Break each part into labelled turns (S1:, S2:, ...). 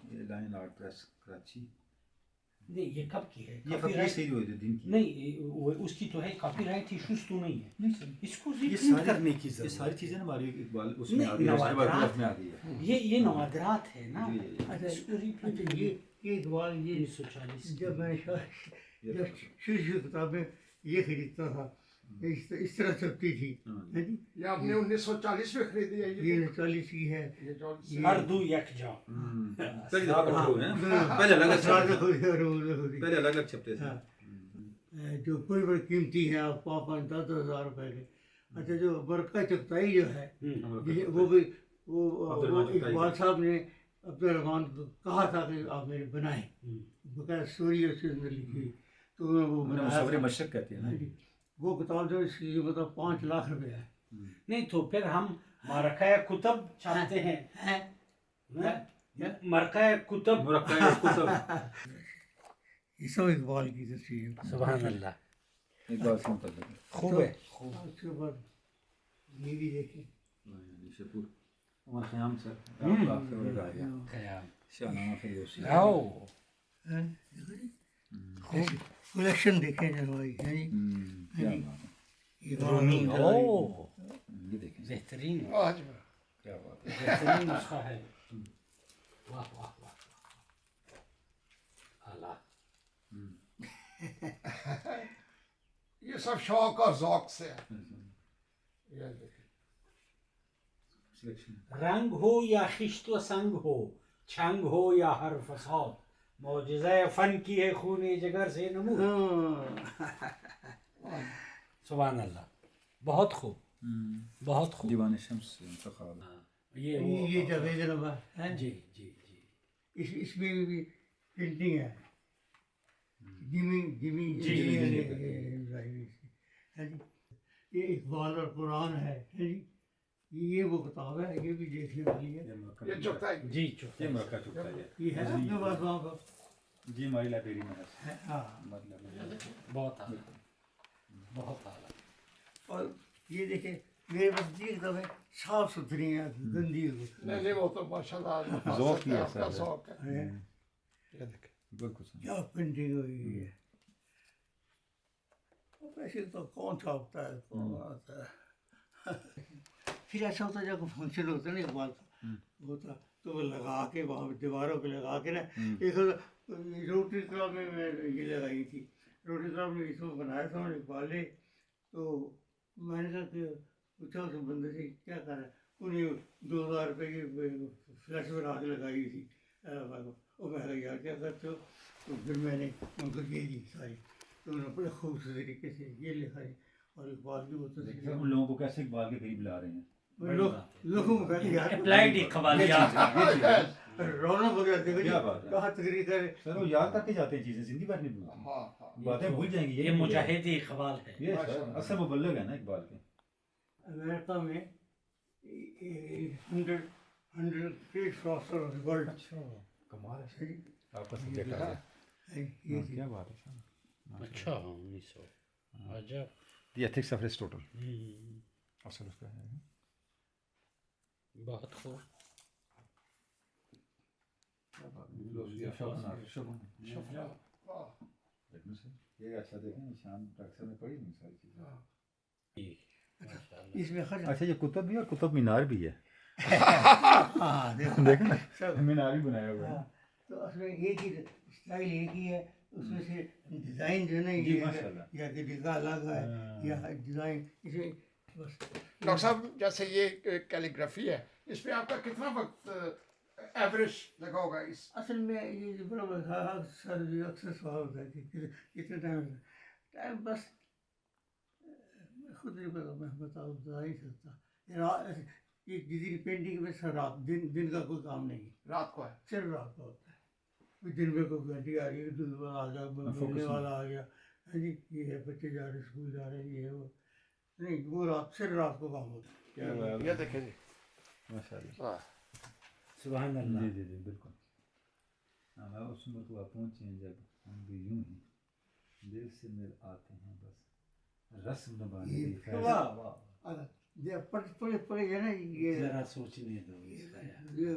S1: یہ line art press Karachi.
S2: نہیں یہ کب کی ہے؟
S1: یہ فقیر سید ہوئے تھے دن کی.
S2: نہیں اس کی تو ہے کاپی رائٹ ایشوز تو نہیں ہے.
S1: نہیں سر
S2: اس کو
S1: یہ
S2: ریپرنٹ
S1: ساری
S2: کرنے کی
S1: یہ
S2: ضرورت
S1: ساری
S2: ہے.
S1: چیزیں ہماری اقبال اس میں آ
S2: نہیں،
S1: گئی اس کے بعد
S2: نوادرات
S1: میں آ گئی ہے.
S2: یہ نوادرات ہے نا.
S1: جی، جی.
S3: اچھا
S2: اس کو ریپرنٹ
S3: یہ اقبال یہ
S2: 1940
S3: جب میں جب شروع کتابیں یہ خریدتا تھا اس طرح چھپتی تھی. ہاں جی
S4: یہ آپ نے 1940 میں خریدی ہے
S3: یہ 40 کی ہے.
S4: یہ جو
S2: ہر دو یکجا.
S1: پہلے دفعہ کٹھے ہوئے ہیں. پہلے الگ الگ پہلے الگ الگ چھپتے تھے.
S3: جو بڑی بڑی قیمتی ہیں آپ کو 10,000 روپے کے. اچھا جو برقع چغتائی جو ہے وہ بھی وہ اقبال صاحب نے عبدالرحمان کو کہا تھا کہ آپ میرے بنائیں. بقایا اسٹوری اس کے اندر لکھی ہوئی تو وہ
S1: مصور مشرق کہتے ہیں نا.
S3: وہ کتاب جو اس کی قیمت 5 لاکھ روپے ہے.
S2: نہیں تو پھر ہم مرقع کتب چاہتے ہیں. مرقع کتب
S1: مرقع کتب
S3: یہ سب اقبال کی تصویر ہے.
S2: سبحان اللہ.
S1: اقبال سے متعلق
S2: خوب ہے خوب.
S3: اس کے بعد یہ بھی دیکھیں
S1: شپور عمر خیام سر آپ کا آ گیا
S2: خیال.
S1: شاہنامہ فردوسی.
S2: آؤ
S3: کلیکشن دیکھیں جنوائی ہے جی.
S1: کیا بات ہے.
S3: یہ
S2: رومی. او
S1: یہ دیکھیں
S2: بہترین
S4: آج
S1: کیا بات ہے.
S2: بہترین نسخہ ہے. واہ واہ واہ اعلیٰ.
S4: یہ سب شوق اور ذوق سے ہے. یہ دیکھیں
S2: رنگ ہو یا خشت و سنگ ہو، چھنگ ہو یا ہر فساد، معجزہ فن کی ہے خون جگر سے نمو. سبحان اللہ. بہت خوب بہت خوب.
S1: دیوان شمس انتخاب.
S3: یہ جاوید ربا ہے
S2: جی جی جی.
S3: اس میں بھی پینٹنگ ہے. یہ اقبال اور قرآن ہے جی. یہ وہ کتاب ہے یہ بھی دیکھنے والی ہے.
S4: یہ چکتا ہے
S2: جی
S1: یہ مرقع چکتا ہے.
S3: یہ ہے اپنے پاس وہاں پر.
S1: جی ہماری لائبریری میں ہے.
S3: ہاں
S2: بہت اعلیٰ بہت اعلیٰ.
S3: اور یہ دیکھیں میرے پاس یہ کتابیں صاف ستھری ہیں گندی
S4: نہیں وہ تو ماشاء اللہ
S1: ذوق ہی ہے
S4: آپ کا
S1: سر.
S4: ذوق ہے.
S3: ہے.
S4: یہ دیکھیں
S1: بالکل
S3: کیا پینٹنگ ہوئی ہے. ایسے تو کون چھاپتا ہے کون آتا ہے. پھر ایسا ہوتا ہے جب فنکشن ہوتا ہے نا اقبال کا ہوتا تو وہ لگا کے وہاں دیواروں پہ لگا کے نا ایک روٹری کلب میں یہ لگائی تھی. روٹری کلب میں اس کو بنایا تھا اقبال نے. تو میں نے کہا کہ پوچھا اس بندے سے کیا کر رہا ہے. انہیں 2,000 روپے کی فلیش بنا کے لگائی تھی. اور میں کہا یار کیا کرتے ہو. تو پھر میں نے ان کو یہ دی ساری. تو انہوں نے بڑے خوبصورت طریقے سے یہ لکھا ہے. اور اقبال کی وہ تصویر
S1: ان لوگوں کو کیسے اقبال کے قریب لا رہے ہیں.
S3: لوگوں کو کہتے ہیں
S2: اپلائیڈ اقبالیات.
S3: رونق وغیرہ دیکھو جی
S1: کیا بات ہے.
S3: کہاں تقریر کرے.
S1: سر وہ یاد کر کے جاتے ہیں چیزیں زندگی بھر نہیں بھولتے.
S4: ہاں ہاں
S1: باتیں بھول جائیں گے.
S2: یہ مجاہد اقبال ہے.
S1: یہ سر اصل مبلغ ہے نا اقبال کے.
S3: امریکہ میں 100 great philosophers of the world.
S1: کمال ہے
S3: جی
S1: آپ کا سبجیکٹ آ گیا.
S3: یہ
S1: کیا بات ہے.
S2: اچھا 1900 عجب.
S1: دی ایتھکس آف ایرسٹوٹل اصل اس کا ہے.
S2: بہت خوب.
S1: یہ اچھا دیکھیں شان اکثر میں پڑھی نہیں ساری چیزیں.
S3: اس میں خرچ
S1: اچھا یہ کتب بھی اور کتب مینار بھی ہے.
S3: ہاں دیکھو
S1: دیکھیں
S3: سب.
S1: مینار بھی بنایا ہوا ہے.
S3: تو اصل میں ایک ہی اسٹائل ایک ہی ہے. اس میں سے ڈیزائن جو ہے نا
S1: جی
S3: یہ
S1: ماشاء اللہ.
S3: یا کہ ڈگا الگ ہے یا ڈیزائن اس میں بس.
S4: ڈاکٹر صاحب جیسے یہ کیلیگرافی ہے اس پہ آپ کا کتنا وقت ایوریج لگا ہوگا. اس
S3: اصل میں یہ برابر اکثر سوال ہوتا ہے کہ کتنا ٹائم بس خود نہیں پتا. میں بتا نہیں سکتا. یہ کسی پینٹنگ میں سر رات دن کا کوئی کام نہیں.
S4: رات کو ہے
S3: صرف رات کا ہوتا ہے. دن میں کوئی گھنٹی آ گئی دودھ والا آ گیا ملنے والا آ گیا. ہاں جی یہ ہے بچے جا رہے اسکول جا رہے یہ ہے وہ نہیں. وہ رات صرف رات کو کام ہوتا ہے.
S4: یہ دیکھیں جی
S1: ماشاء اللہ.
S2: سبحان اللہ.
S1: جی جی جی بالکل. ہمیں اس میں تو آپ پہنچے ہیں جب ہم بھی یوں ہی دل سے مل آتے ہیں بس رسم نبھانے کی
S3: واہ واہ پڑے جو ہے نا یہ
S2: ذرا سوچنے دو اس کا یار.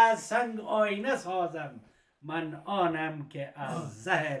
S2: از سنگ آینه سازم من آنم که از زهر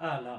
S2: اعلیٰ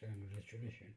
S2: congratulations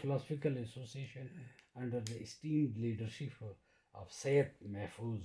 S2: philosophical association under the esteemed leadership of Sayyid Mahfuz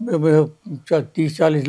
S3: 30-40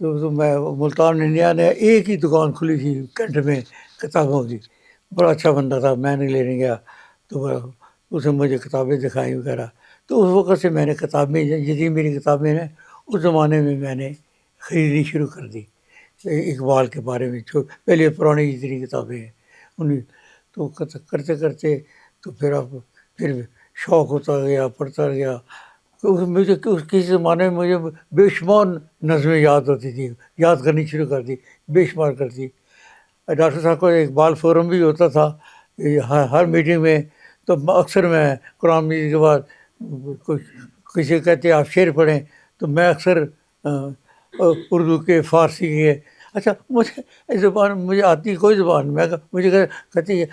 S3: تو میں ملتان میں نیا نیا ایک ہی دکان کھلی تھی کینٹ میں کتابوں کی. بڑا اچھا بندہ تھا. میں نے لینے گیا تو اس نے مجھے کتابیں دکھائیں وغیرہ. تو اس وقت سے میں نے کتابیں جتنی میری کتابیں ہیں اس زمانے میں نے خریدنی شروع کر دی. اقبال کے بارے میں جو پہلے پرانی جتنی کتابیں ہیں انہیں تو کرتے کرتے تو پھر شوق ہوتا گیا, پڑھتا گیا. مجھے کسی زمانے میں مجھے بے شمار نظمیں یاد ہوتی تھی, یاد کرنی شروع کر دی, بے شمار کرتی. ڈاکٹر صاحب کو اقبال فورم بھی ہوتا تھا ہر میٹنگ میں. تو اکثر میں قرآن مجید کے بعد کسی کہتے آپ شعر پڑھیں تو میں اکثر اردو کے, فارسی کے, اچھا مجھے زبان مجھے آتی کوئی زبان میں مجھے کہتی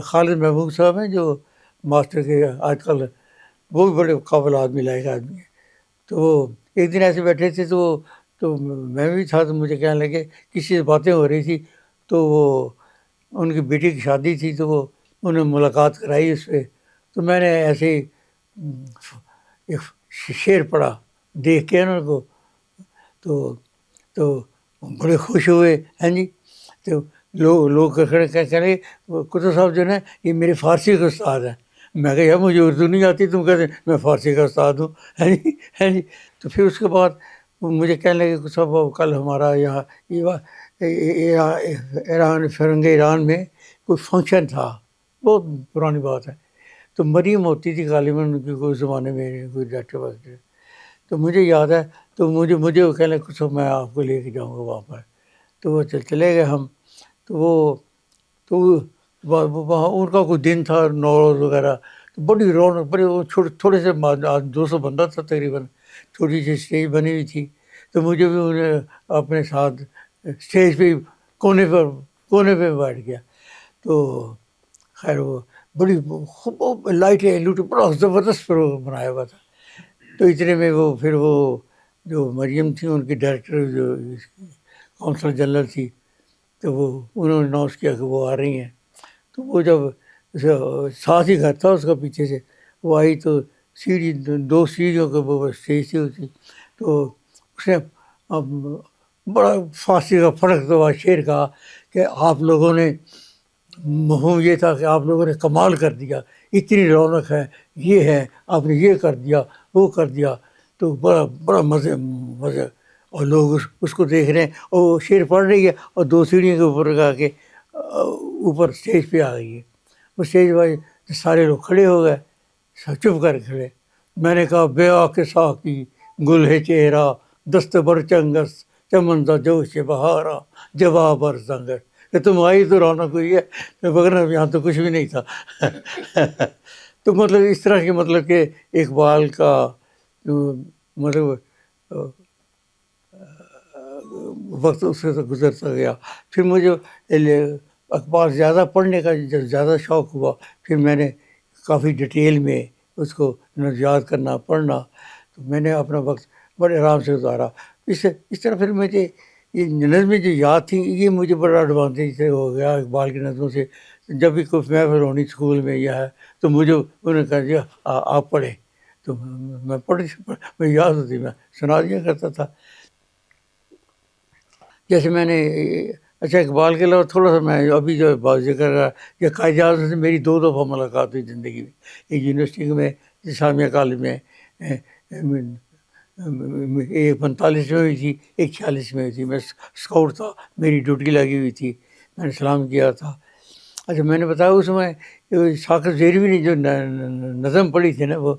S3: خالد محبوب صاحب ہیں جو ماسٹر کے آج کل وہ بھی بڑے قابل آدمی لائق آدمی ہیں. تو ایک دن ایسے بیٹھے تھے تو میں بھی تھا. تو مجھے کہنے لگے کسی سے باتیں ہو رہی تھی تو وہ ان کی بیٹی کی شادی تھی تو وہ انہوں نے ملاقات کرائی اس پہ. تو میں نے ایسے ہی ایک شعر پڑھا دیکھ کے ان کو تو بڑے خوش ہوئے ہیں جی. تو لوگ کھڑے کہہ رہے کتب صاحب جو ہے یہ میرے فارسی کے استاد ہیں. میں کہا یار مجھے اردو نہیں آتی, تم کہتے میں فارسی کا استاد ہوں ہیں جی. تو پھر اس کے بعد مجھے کہنے لگے کہ صاحب کل ہمارا یہاں ایران فرنگ ایران میں کوئی فنکشن تھا, بہت پرانی بات ہے. تو مریم ہوتی تھی غالباً کی کوئی زمانے میں کوئی ڈاکٹر واکٹر. تو مجھے یاد ہے تو مجھے وہ کہنے لگے کچھ میں آپ کو لے کے جاؤں گا وہاں پر. تو وہ چلے گئے ہم. تو وہاں ان کا کوئی دن تھا نوروز وغیرہ. تو بڑی رونق, بڑے تھوڑے سے 200 بندہ تھا تقریباً. چھوٹی سی اسٹیج بنی ہوئی تھی. تو مجھے بھی انہیں اپنے ساتھ اسٹیج پہ کونے پہ بیٹھ گیا. تو خیر وہ بڑی لائٹیں لوٹیں بڑا زبردست پروگرام بنایا ہوا تھا. تو اتنے میں وہ پھر وہ جو مریم تھی ان کی ڈائریکٹر جو کونسل جنرل تھی تو انہوں نے اناؤنس کیا کہ وہ آ رہی ہیں. تو وہ جب ساتھ ہی گھر تھا اس کا پیچھے سے وہ آئی تو سیڑھی 2 سیڑھیوں کے وہ اسٹیج تھی. تو اس نے بڑا فارسی کا پھڑکتا ہوا شعر کہا کہ آپ لوگوں نے مفہوم یہ تھا کہ آپ لوگوں نے کمال کر دیا, اتنی رونق ہے, یہ ہے آپ نے یہ کر دیا وہ کر دیا. تو بڑا مزے اور لوگ اس کو دیکھ رہے ہیں اور وہ شعر پڑھ رہی ہے اور 2 سیڑھیوں کے اوپر لگا کے اوپر اسٹیج پہ آ گئی ہے. وہ اسٹیج پہ سارے لوگ کھڑے ہو گئے, چپ کر کھڑے. میں نے کہا بیا کے ساقی گل ہے چہرہ دست بر چنگس چمن جوش بہارا جواب بر زنگس. کہ تم آئی تو رونق ہوئی ہے, مگر یہاں تو کچھ بھی نہیں تھا. تو مطلب اس طرح کی مطلب کہ اقبال کا مطلب وقت اس سے گزرتا گیا. پھر مجھے اخبار زیادہ پڑھنے کا جب زیادہ شوق ہوا پھر میں نے کافی ڈیٹیل میں اس کو یاد کرنا پڑھنا. تو میں نے اپنا وقت بڑے آرام سے گزارا. اس طرح پھر مجھے یہ نظمیں جو یاد تھیں یہ مجھے بڑا ایڈوانٹیج سے ہو گیا اقبال کی نظموں سے. جب بھی کوئی محفل ہونی اسکول میں یہ ہے تو مجھے انہوں نے کہا جی آپ پڑھیں. تو میں یاد ہوتی میں سنا دیا کرتا تھا. جیسے میں نے اچھا اقبال کے علاوہ تھوڑا سا میں ابھی جو بات ذکر کر رہا کہ قائد اعظم سے میری 2 دفعہ ملاقات ہوئی زندگی میں. ایک یونیورسٹی میں اسلامیہ کالج میں ایک 45 میں ہوئی تھی, ایک 46 میں ہوئی تھی. میں اسکاؤٹ تھا, میری ڈیوٹی لگی ہوئی تھی, میں نے سلام کیا تھا. اچھا میں نے بتایا اس میں شاکر زیروی نے جو نظم پڑھی تھی نا وہ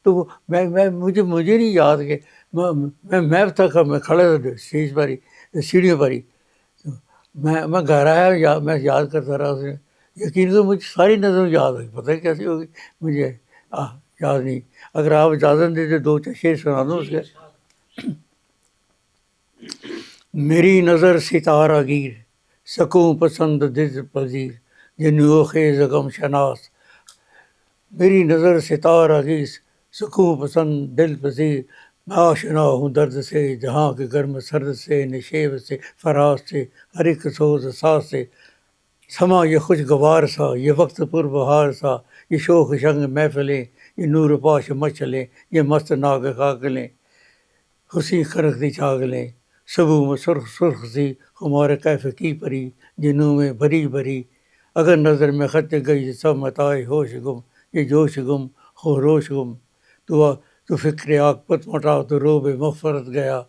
S3: تو مجھے نہیں یاد کہ میں تھا میں کھڑا تھا اسٹیج پر ہی سیڑھیوں پر ہی. میں گھر آیا میں یاد کرتا رہا اسے. یقین تو مجھے ساری نظم یاد ہوئی, پتہ ہے کیسی ہوگی مجھے یاد نہیں. اگر آپ اجازت دیں تو 2 شعر سنا دوں اس کے. میری نظر ستارہ گیر سکوں پسند دل پذیر جنو خیز غم شناس. میری نظر ستارہ گیر سکوں پسند دل پذیر میں آشنا ہوں درد سے جہاں کے گرم سرد سے نشیب سے فراز سے ہر ایک سوز ساز سے. سما یہ خوشگوار سا یہ وقت پر بہار سا یہ شوق شنگ محفلیں یہ نور پاش مچلیں یہ مست ناگ کاکلیں. حسین خرختی چاگلیں صبح میں سرخ سرخ سی ہمارے کیف کی پری جنوں میں بھری بھری اگر نظر میں خط گئی سب متائے ہوش گم یہ جوش گم ہو روش گم تو فکر عاقبت مٹا تو روب مغفرت گیا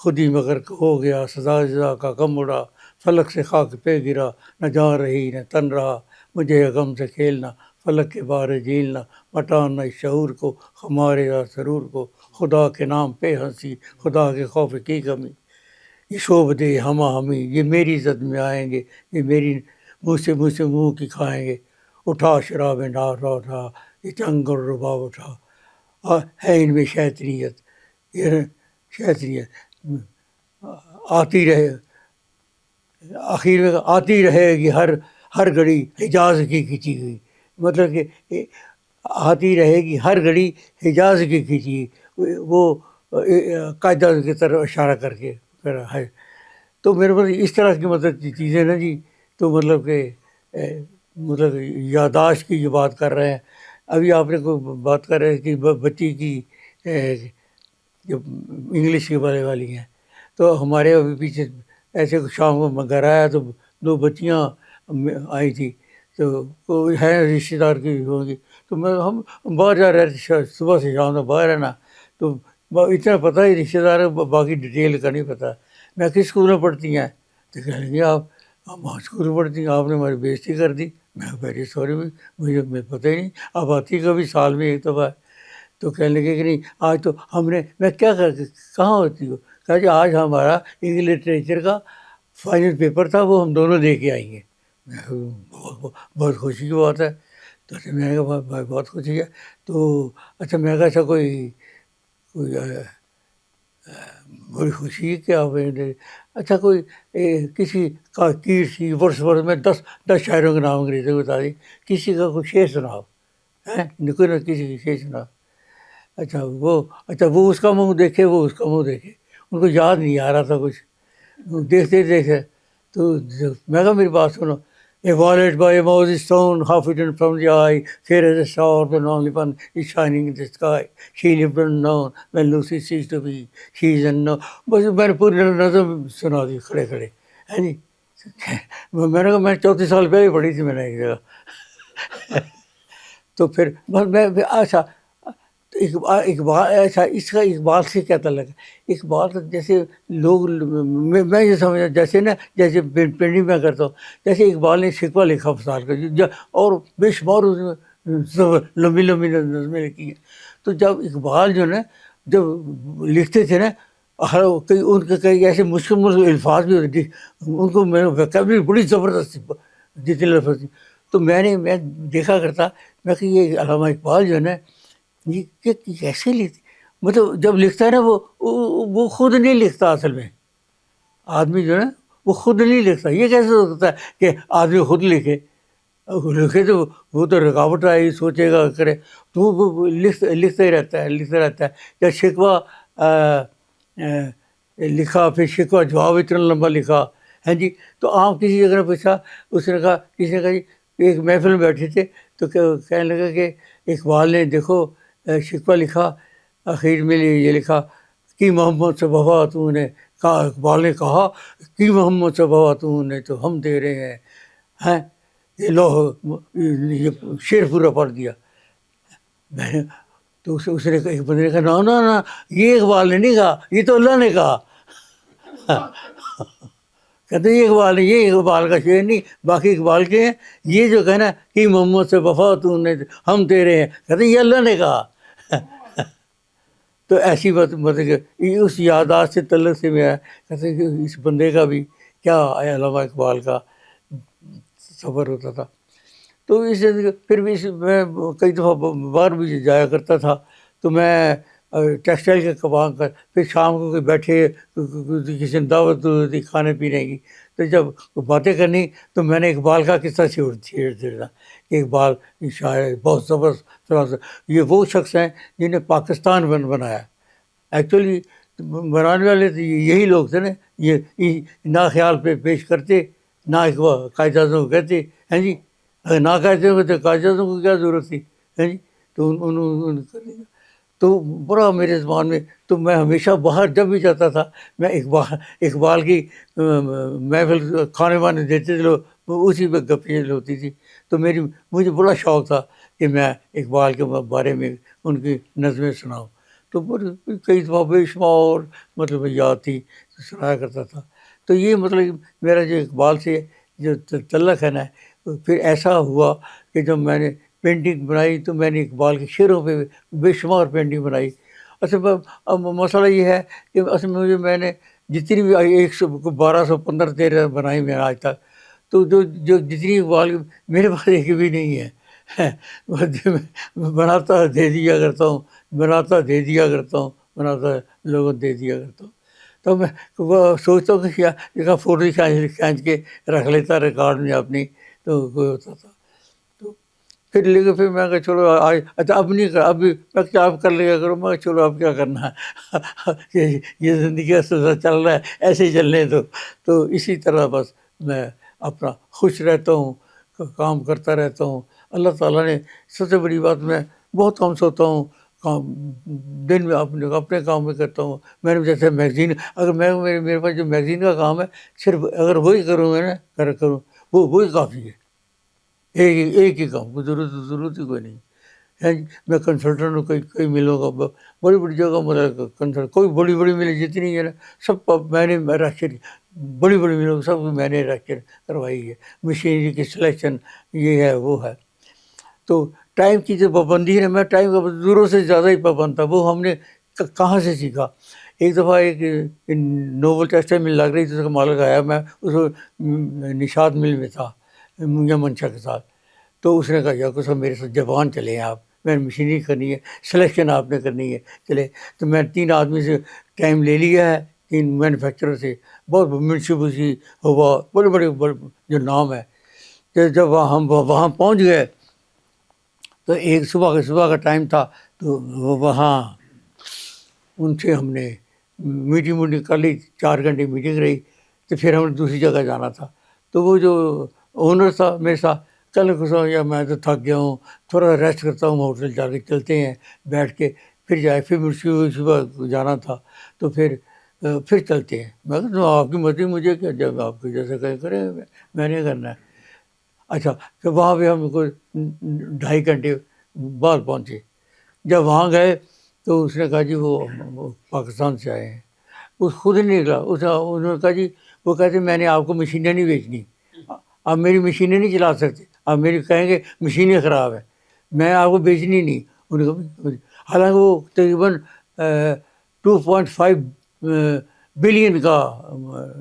S3: خود ہی مگر ہو گیا سزا جزا کا غم اڑا فلک سے خاک پہ گرا نہ جان رہی نہ تن رہا مجھے غم سے کھیلنا فلک کے بارے جھیلنا مٹانا اس شعور کو ہمارے اور سرور کو خدا کے نام پہ ہنسی خدا کے خوف کی کمی یہ شعب دے ہما ہمی یہ میری زد میں آئیں گے یہ میری منہ سے منہ کی کھائیں گے اٹھا شراب نار اٹھا یہ چنگ اور رباب اٹھا ہے ان میں شیطنیت یہ شیطنیت آتی رہے آخر میں آتی رہے گی ہر گھڑی حجاز کی کھینچی ہوئی مطلب کہ آتی رہے گی ہر گھڑی حجاز کی کھینچی وہ قاعدہ کی طرف اشارہ کر کے ہے تو میرے پاس اس طرح کی مطلب چیزیں نا جی تو مطلب کہ مطلب یادداشت کی جو بات کر رہے ہیں ابھی آپ نے کوئی بات کر رہے ہیں کہ بچی کی جو انگلش کے بارے والی ہیں تو ہمارے ابھی پیچھے ایسے شام کو میں گھر آیا تو 2 بچیاں آئی تھی تو کوئی ہے رشتہ دار کی ہوں گی تو ہم باہر جا رہے تھے صبح سے شام تک باہر ہے نا تو اتنا پتہ ہی رشتہ دار ہے باقی ڈیٹیل کا نہیں پتہ میں کس اسکول میں پڑھتی ہیں تو کہہ لیں گے آپ وہاں اسکول میں پڑھتی ہیں آپ نے ہماری بےزتی کر دی میں ویری سوری مجھے پتہ ہی نہیں آپ آتی کبھی سال میں ایک دفعہ تو کہنے لگے کہ نہیں آج تو ہم نے میں کیا کہاں ہوتی ہو کہا جی آج ہمارا انگلش لٹریچر کا فائنل پیپر تھا وہ ہم دونوں دے کے آئیں گے بہت خوشی کی بات ہے تو میں نے کہا بہت خوشی ہے تو اچھا میں کہا اچھا کوئی بڑی خوشی ہے کہ آپ اچھا کوئی کسی کا کسی ورس میں 10 شاعروں کے نام انگریزی بتا دی کسی کا کوئی شعر سناؤ کوئی نہ کسی کی شعر سناؤ اچھا وہ اس کا منہ دیکھے وہ اس کا منہ دیکھے ان کو یاد نہیں آ رہا تھا کچھ دیکھتے تو میں کہا میری بات سنو A wallet by a mouse stone, half hidden from the eye, fair as a star, the only one is shining in the sky. She lived unknown when Lucy ceased to be. She is unknown. بس میں نے پوری نظم سنا دی کھڑے ہے جی میں نے کہا میں 34 سال پہلے پڑھی تھی میں نے ایک جگہ تو پھر بس میں اچھا اقبال ایسا اس کا اقبال سے کیا تعلق ہے اقبال کا جیسے لوگ میں یہ سمجھا جیسے نا جیسے پینٹنگ میں کرتا ہوں جیسے اقبال نے شکوہ لکھا فصال کا اور بے شمار اس میں لمبی نظمیں لکھی ہیں تو جب اقبال جو نا جب لکھتے تھے نا ان کے کئی ایسے مشکل الفاظ بھی ہوتے ان کو میں ویکیبلری بڑی زبردست جتنے لفظ تو میں دیکھا کرتا میں کہ یہ علامہ اقبال جو ہے نا یہ کیسے لکھتے مطلب جب لکھتا ہے نا وہ خود نہیں لکھتا اصل میں آدمی جو ہے نا وہ خود نہیں لکھتا یہ کیسے ہو سکتا ہے کہ آدمی خود لکھے تو وہ تو رکاوٹ آئی سوچے گا کرے تو وہ لکھتا ہی رہتا ہے یا شکوہ لکھا پھر شکوہ جواب اتنا لمبا لکھا ہے جی تو آپ کسی جگہ نے پوچھا اس نے کہا کسی نے کہا جی ایک محفل میں بیٹھے تھے تو کہنے لگا کہ اقبال نے دیکھو شکوہ لکھا آخر میں یہ لکھا کہ محمد سے وفا تو نے کہا اقبال نے کہا کہ محمد سے وفا تو نے تو ہم دے رہے ہیں یہ یہ شعر پورا پڑھ دیا میں نے تو اس نے ایک بندے نے کہا نا یہ اقبال نے نہیں کہا یہ تو اللہ نے کہا کہتے یہ اقبال نے یہ اقبال کا شعر نہیں باقی اقبال کے ہیں یہ جو کہنا کہ محمد سے وفا تو نے ہم تیرے ہیں کہتے یہ اللہ نے کہا تو ایسی بات مطلب کہ اس یادداشت سے تعلق سے میں کہتے کہ اس بندے کا بھی کیا علامہ اقبال کا سفر ہوتا تھا تو اس پھر بھی میں کئی دفعہ باہر بھی جایا کرتا تھا تو میں ٹیکسٹائل کا کام کر پھر شام کو کوئی بیٹھے کسی نے دعوت ہوتی کھانے پینے کی تو جب باتیں کرنی تو میں نے اقبال کا قصہ چھیڑ دینا کہ اقبال شاعر بہت زبردست یہ وہ شخص ہیں جنہیں پاکستان بنایا ایکچولی بنانے والے تو یہی لوگ تھے نا یہ نہ خیال پہ پیش کرتے نہ قائد اعظم کو کہتے ہیں جی اگر نہ کہتے ہو تو قائد اعظم کو کیا ضرورت تھی ہے جی تو انہوں نے کر دیا تو بڑا میرے زبان میں، تو میں ہمیشہ باہر جب بھی جاتا تھا میں اقبال کی محفل کھانے وانے دیتے تھے لوگ، اسی پہ گپیں ہوتی تھی. تو مجھے بڑا شوق تھا کہ میں اقبال کے بارے میں ان کی نظمیں سناؤں. تو کئی دفعہ بے شمار مطلب یاد تھی سنایا کرتا تھا. تو یہ مطلب میرا جو اقبال سے جو تعلق ہے نا، پھر ایسا ہوا کہ جب میں نے پینٹنگ بنائی تو میں نے اقبال کے شعروں پہ بے شمار پینٹنگ بنائی. اصل میں اب مسئلہ یہ ہے کہ اصل میں نے جتنی بھی 1215 13 بنائی میں آج تک، تو جو جتنی اقبال میرے پاس ایک بھی نہیں ہے. بناتا دے دیا کرتا ہوں، بناتا دے دیا کرتا ہوں، بناتا لوگوں دے دیا کرتا ہوں. تو میں وہ سوچتا ہوں کہ کیا فوٹو کھینچ کے رکھ لیتا ریکارڈ میں اپنی، تو کوئی ہوتا تھا. تو پھر میں کہا چلو آج اچھا اب نہیں کر، اب آپ کر لیا کرو. میں چلو اب کیا کرنا ہے، یہ زندگی کا سلسلہ چل رہا ہے، ایسے ہی چلنے دو. تو اسی طرح بس میں اپنا خوش رہتا ہوں، کام کرتا رہتا ہوں. اللہ تعالیٰ نے سب سے بڑی بات، میں بہت کم سوتا ہوں، کام دن میں اپنے کام میں کرتا ہوں. میں نے جیسے میگزین، اگر میرے پاس جو میگزین کا کام ہے، صرف اگر وہی کروں گا نا کروں وہی کافی ہے. ایک ہی کام کو ضرورت ہی کوئی نہیں ہے. میں کنسلٹنٹ ہوں، کئی ملوں گا، بڑی بڑی جگہ مطلب کنسلٹ، کوئی بڑی ملیں جتنی ہے نا سب میں نے رجسٹر، بڑی ملوں سب میں نے رجسٹر کروائی ہے. مشینری کی سلیکشن یہ ہے وہ ہے. تو ٹائم کی جو پابندی ہے نا، میں ٹائم کا ضرورت سے زیادہ ہی پابند تھا. وہ ہم نے کہاں سے سیکھا؟ ایک دفعہ ایک نوبل ٹیکسٹائل مل لگ رہی تھی، اس کا مالک آیا، میں اس نشاد مل میں تھا یا منشا کے ساتھ. تو اس نے کہا یا صاحب میرے ساتھ جاپان چلے ہیں آپ، میں نے مشینری کرنی ہے، سلیکشن آپ نے کرنی ہے. چلے تو میں 3 آدمی سے ٹائم لے لیا ہے، 3 مینوفیکچرر سے، بہت منشبوسی ہوا، بڑے جو نام ہے. جب ہم وہاں پہنچ گئے تو ایک صبح کا ٹائم تھا. تو وہاں ان سے ہم نے میٹنگ کر لی، 4 گھنٹے میٹنگ رہی. تو پھر ہم نے دوسری جگہ جانا تھا. تو وہ جو اونر تھا میرے ساتھ، کل کو یا میں تو تھک گیا ہوں، تھوڑا ریسٹ کرتا ہوں، ہوٹل جا کے چلتے ہیں بیٹھ کے، پھر صبح جانا تھا. تو پھر چلتے ہیں. میں کہا آپ کی مرضی، مجھے کیا، جب آپ کو جیسا کہیں کریں، میں نہیں کرنا ہے. اچھا پھر وہاں پہ ہم کو 2.5 گھنٹے بعد پہنچے. جب وہاں گئے تو اس نے کہا جی وہ پاکستان سے آئے ہیں. اس خود ہی نہیں نکلا. انہوں نے کہا جی، وہ کہتے میں نے آپ کو مشینیں نہیں بیچنی، آپ میری مشینیں نہیں چلا سکتے، آپ میری کہیں گے مشینیں خراب ہیں، میں آپ کو بیچنی نہیں. حالانکہ وہ تقریباً 2.5 بلین کا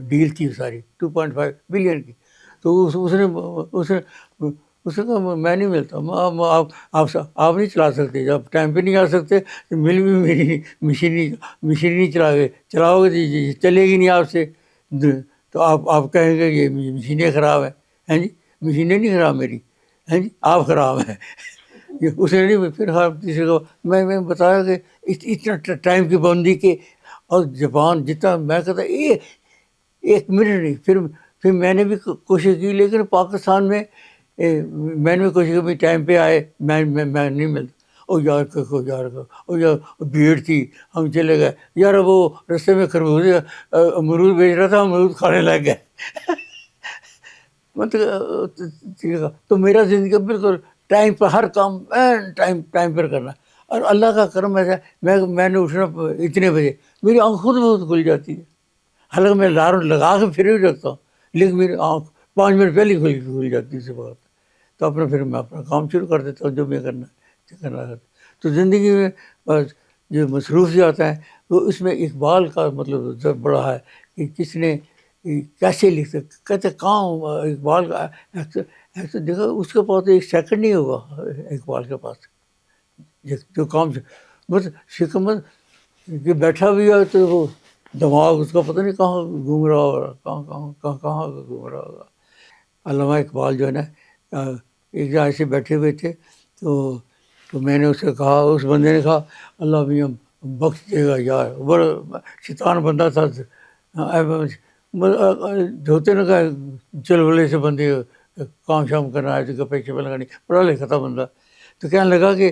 S3: ڈیل تھی ساری، 2.5 بلین کی. تو اس نے کہا میں نہیں ملتا، آپ نہیں چلا سکتے، جب ٹائم پہ نہیں آ سکتے تو مل بھی میری مشینری چلاؤ گے جی چلے گی نہیں آپ سے. تو آپ کہیں گے یہ مشینیں خراب ہیں جی، مشینیں نہیں خراب میری ہیں جی، آپ خراب ہیں. اس نے نہیں. پھر ہر تیسرے کو میں بتایا کہ اتنا ٹائم کی پابندی کے، اور زبان جتنا میں کہتا ایک منٹ نہیں. پھر میں نے بھی کوشش کی، لیکن پاکستان میں میں نے بھی کوشش کی ٹائم پہ آئے، میں نہیں ملتا. او یار بھیڑ تھی، ہم چلے گئے. یار وہ رستے میں امرود بیچ رہا تھا، امرود کھانے لگ گئے. مطلب تو میرا زندگی بالکل ٹائم پر، ہر کام ٹائم پر کرنا. اور اللہ کا کرم ایسا، میں نے اٹھنا اتنے بجے، میری آنکھ خود بہت کھل جاتی ہے. حالانکہ میں الارم لگا کے پھر بھی رکھتا ہوں، لیکن میری آنکھ 5 منٹ پہلے کھل جاتی ہے صبح. تو پھر میں اپنا کام شروع کر دیتا ہوں جو میں کرنا ہے. تو زندگی میں بس جو مصروفیات ہیں، وہ اس میں اقبال کا مطلب بڑا ہے کہ کس نے کیسے لکھتے. کہتے کام اقبال کا ایسے دیکھا، اس کے پاس ایک سیکنڈ نہیں ہوگا اقبال کے پاس جو کام سے بس شکمت کہ بیٹھا بھی ہے تو وہ دماغ اس کا پتہ نہیں کہاں گھوم رہا ہوگا، کہاں گھوم رہا ہوگا. علامہ اقبال جو ہے نا، ایک جگہ ایسے بیٹھے ہوئے تھے. تو میں نے اس سے کہا، اس بندے نے کہا اللہ میاں بخش دے گا یار، بڑا شیطان بندہ تھا، ہوتے نا کہ چل بلے سے بندے کام شام کرنا ہے، تو گپے شپے لگانی، پڑھا لکھا تھا بندہ. تو کہنے لگا کہ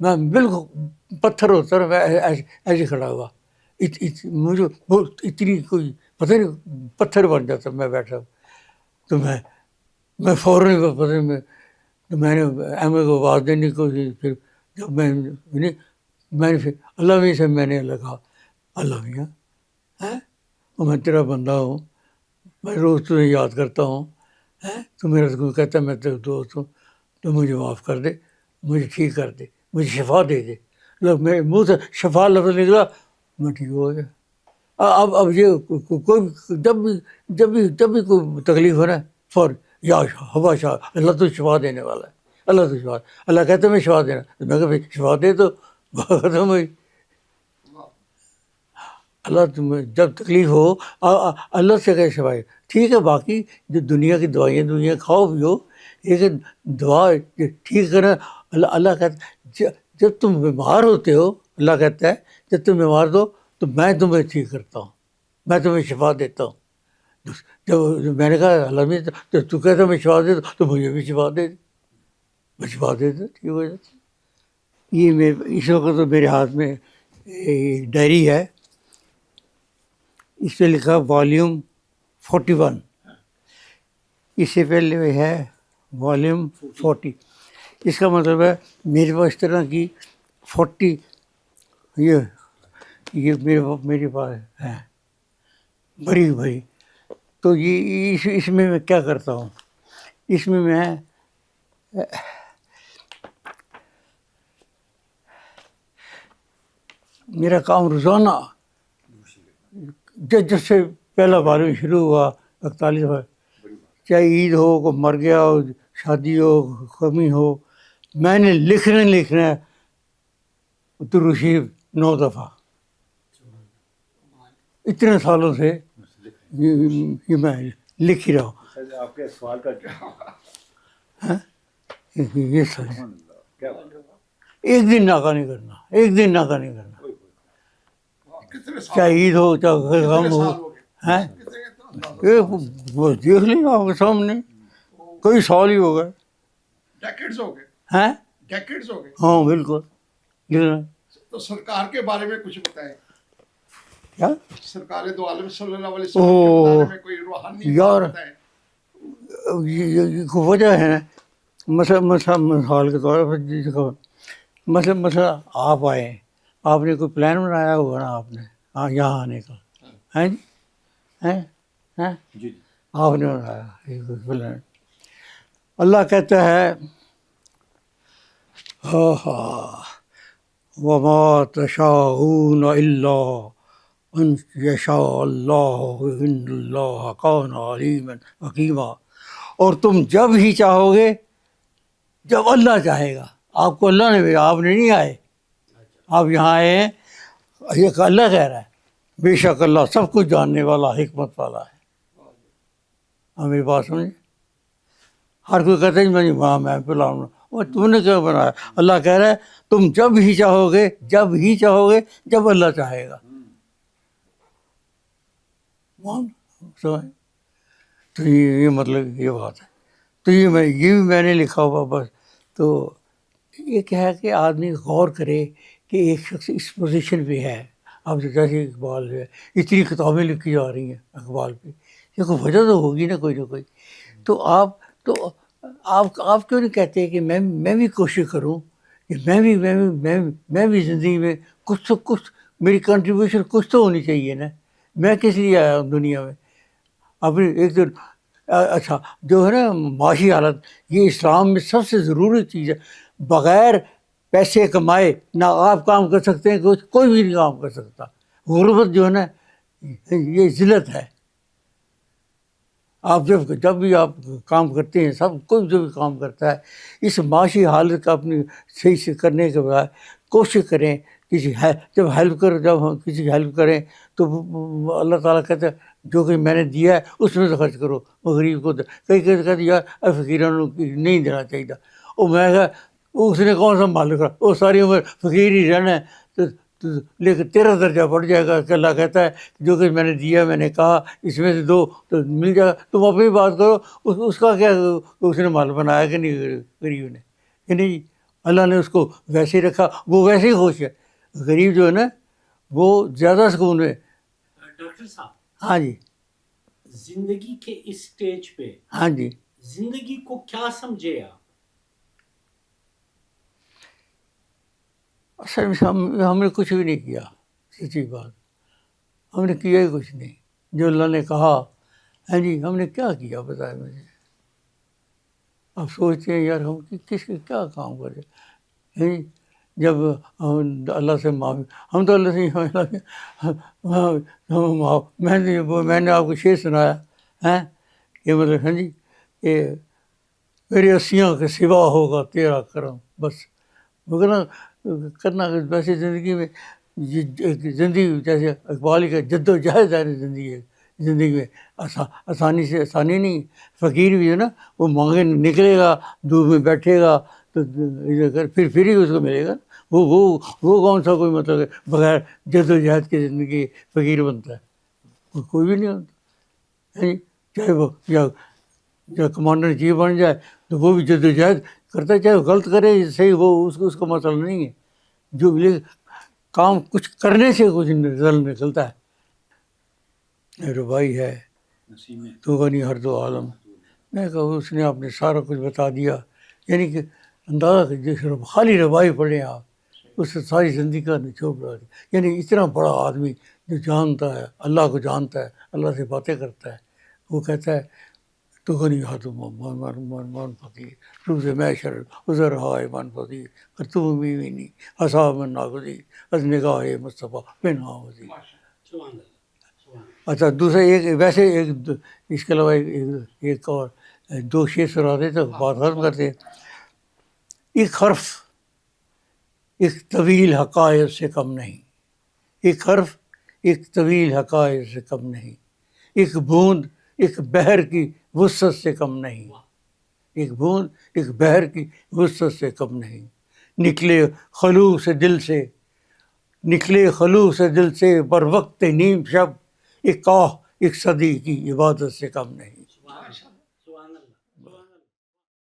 S3: میں بالکل پتھر ہوتا رہا، میں ایسے کھڑا ہوا، مجھے بہت اتنی کوئی پتہ نہیں پتھر بن جاتا میں بیٹھا. تو میں فوراً پتہ میں تو میں نے احمد کو آواز دینے کی کوشش. پھر جب میں نے پھر اللہ میاں سے میں نے کہا اللہ میاں میں تیرا بندہ ہوں، میں روز تجھے یاد کرتا ہوں، تو میرا تو کہتا ہے میں تیرا دوست ہوں، تو مجھے معاف کر دے، مجھے ٹھیک کر دے، مجھے شفا دے دے. میرے منہ سے شفا لفظ نکلا، میں ٹھیک ہو گیا. اب یہ کوئی جب بھی کوئی تکلیف ہو نا فور یا ہوا شاہ اللہ تو شفا دینے والا ہے، اللہ تو شفا، اللہ کہتے ہیں میں شفا دینا، میں کہ شفا دے تو ختم ہوئی. اللہ تمہیں جب تکلیف ہو اللہ سے کہ شفا ٹھیک ہے. باقی جو دنیا کی دوائیاں کھاؤ پیو، لیکن دعا ٹھیک کرنا اللہ کہتا ہے جب تم بیمار ہوتے ہو، اللہ کہتا ہے جب تم بیمار ہو تو میں تمہیں ٹھیک کرتا ہوں، میں تمہیں شفا دیتا ہوں. جب میں نے کہا اللہ میں جب تو کہتا میں شفا دے تو مجھے بھی شفا دے، میں شفا دے دوں، ٹھیک ہو جاتی. یہ میں اس وقت تو میرے ہاتھ میں ایک ڈائری ہے، اس پہ لکھا والیوم 41، اس سے پہلے ہے والیوم 40. اس کا مطلب ہے میرے پاس اس طرح کی 40 یہ میرے پاس ہے بھری بھری. تو یہ اس میں کیا کرتا ہوں، اس میں میرا کام روزانہ جب سے پہلا والیوم شروع ہوا 41 چاہے عید ہو، کوئی مر گیا ہو، شادی ہو، کمی ہو، میں نے لکھنا ہے درود شریف 9 دفعہ. اتنے سالوں سے یہ میں لکھ ہی رہا ہوں.
S1: آپ کے سوال کا
S3: یہ سب
S1: کیا
S3: ایک دن ناکا نہیں کرنا، ایک دن ناکا نہیں کرنا،
S4: کتنے سال
S3: چاہے عید ہو چاہے غم ہو. ہیں وہ دیکھ لیں آپ کے سامنے کئی سال ہی ہو گئے.
S4: ڈیکیڈز ہو گئے،
S3: ہیں
S4: ڈیکیڈز ہو گئے.
S3: ہاں بالکل.
S4: تو سرکار کے بارے میں کچھ بتائیں.
S3: کیا
S4: سرکار دو عالم صلی اللہ علیہ وسلم کے بارے میں کوئی روحانی
S3: یار
S4: بات بتائیں.
S3: یہ وجہ ہے مثال کے طور پر مثلا آپ آئے، آپ نے کوئی پلان بنایا ہوگا نا آپ نے یہاں آنے کا، ہیں
S1: جی
S3: آپ نے بنایا یہ کوئی پلان. اللہ کہتا ہے وما تشاءون الا ان یشاء اللہ ان اللہ کان علیما حکیما. اور تم جب ہی چاہو گے جب اللہ چاہے گا. آپ کو اللہ نے بھیجا، آپ نے نہیں آئے، آپ یہاں آئے ہیں. یہ اللہ کہہ رہا ہے بے شک اللہ سب کچھ جاننے والا حکمت والا ہے. ہم میری بات سمجھے. ہر کوئی کہتا ہے میں پلاؤں، اور تم نے کیا بنایا. اللہ کہہ رہا ہے تم جب ہی چاہو گے جب اللہ چاہے گا. تو یہ مطلب یہ بات ہے. تو یہ بھی میں نے لکھا ہوا بس. تو یہ کیا ہے کہ آدمی غور کرے کہ ایک شخص اس پوزیشن پہ ہے. اب جیسے اقبال ہے، اتنی کتابیں لکھی جا رہی ہیں اقبال پہ، یہ کوئی وجہ تو ہوگی نا کوئی نہ کوئی. تو آپ کیوں نہیں کہتے کہ میں بھی کوشش کروں کہ میں بھی زندگی میں کچھ میری کنٹریبیوشن کچھ تو ہونی چاہیے نا. میں کس لیے آیا ہوں دنیا میں اپنی ایک دن. اچھا جو ہے نا معاشی حالت، یہ اسلام میں سب سے ضروری چیز ہے. بغیر پیسے کمائے نہ آپ کام کر سکتے ہیں، کوئی بھی نہیں کام کر سکتا. غربت جو ہے نا یہ ذلت ہے. آپ جب بھی آپ کام کرتے ہیں، سب کوئی جو بھی کام کرتا ہے، اس معاشی حالت کا اپنی صحیح سے کرنے کے بعد کوشش کریں جب ہم کسی کی ہیلپ کریں تو اللہ تعالیٰ کہتا ہے جو کہ میں نے دیا ہے اس میں سے خرچ کرو. غریب کو کئی کہتے یار فقیروں کو نہیں دینا چاہیے. اور میں کہا اس نے کون سا مالک رہا، وہ ساری عمر فقیر ہی رہنا ہے. لیکن 13 درجہ بڑھ جائے گا کہ اللہ کہتا ہے جو کہ میں نے دیا، میں نے کہا اس میں سے دو تو مل جائے گا. تم اپنی بات کرو، اس کا کیا اس نے مال بنایا کہ نہیں غریب نے کہ نہیں. اللہ نے اس کو ویسے ہی رکھا، وہ ویسے ہی خوش ہے. غریب جو ہے نا وہ زیادہ سکون ہے.
S2: ڈاکٹر صاحب
S3: ہاں جی،
S2: زندگی کے اس سٹیج پہ
S3: ہاں جی.
S2: زندگی کو کیا سمجھے آپ؟
S3: اصل میں ہم نے کچھ بھی نہیں کیا، سچی بات، ہم نے کیا ہی کچھ نہیں. جو اللہ نے کہا ہے جی، ہم نے کیا کیا بتائیں مجھے. اب سوچتے ہیں یار ہم کس کے کیا کام کرے ہیں جی. جب ہم اللہ سے معافی، ہم تو اللہ سے میں نے آپ کو شعر سنایا ہے کہ مطلب ہاں جی کہ میری اسیاں کے سوا ہوگا تیرا کرم بس. مگر کرنا ویسے زندگی میں زندگی جیسے اقبال کا جد و جہد ہے زندگی میں آسانی سے آسانی نہیں. فقیر بھی ہے نا وہ مانگے نکلے گا، دھوپ میں بیٹھے گا تو پھر ہی اس کو ملے گا. وہ کون سا کوئی مطلب ہے بغیر جد و جہد کی زندگی فقیر بنتا ہے؟ کوئی بھی نہیں بنتا. چاہے وہ یا کمانڈر چیف بن جائے تو وہ بھی جد و جہد کرتا ہے، چاہے وہ غلط کرے صحیح، وہ اس کا مسئلہ نہیں ہے. جو کام کچھ کرنے سے کچھ رزلٹ نکلتا ہے. ربائی ہے تو غنی ہر دو عالم. میں کہا اس نے آپ نے سارا کچھ بتا دیا. یعنی کہ اندازہ خالی ربائی پڑھیں آپ، اس سے ساری زندگی کا نچوڑ بتا دیا. یعنی اتنا بڑا آدمی جو جانتا ہے اللہ کو، جانتا ہے اللہ سے باتیں کرتا ہے، وہ کہتا ہے تو غنی ہاتھ من فقیر روز محشر ازر ہائے من فقیر اور تم بھی نہیں حساب من ناگزیر از نگاہ مصطفیٰ پنہا وزیر. اچھا دوسرا ایک ویسے ایک اس کے علاوہ ایک اور دو شعر سناتے تو بات ختم کرتے. ایک حرف ایک طویل حقائق سے کم نہیں، ایک حرف ایک طویل حقائق سے کم نہیں، ایک بوند ایک بحر کی وسعت سے کم نہیں، ایک بوند ایک بحر کی وسعت سے کم نہیں. نکلے خلوص سے دل سے، نکلے خلوص سے دل سے بر وقت نیم شب، ایک آہ ایک صدی کی عبادت سے کم نہیں.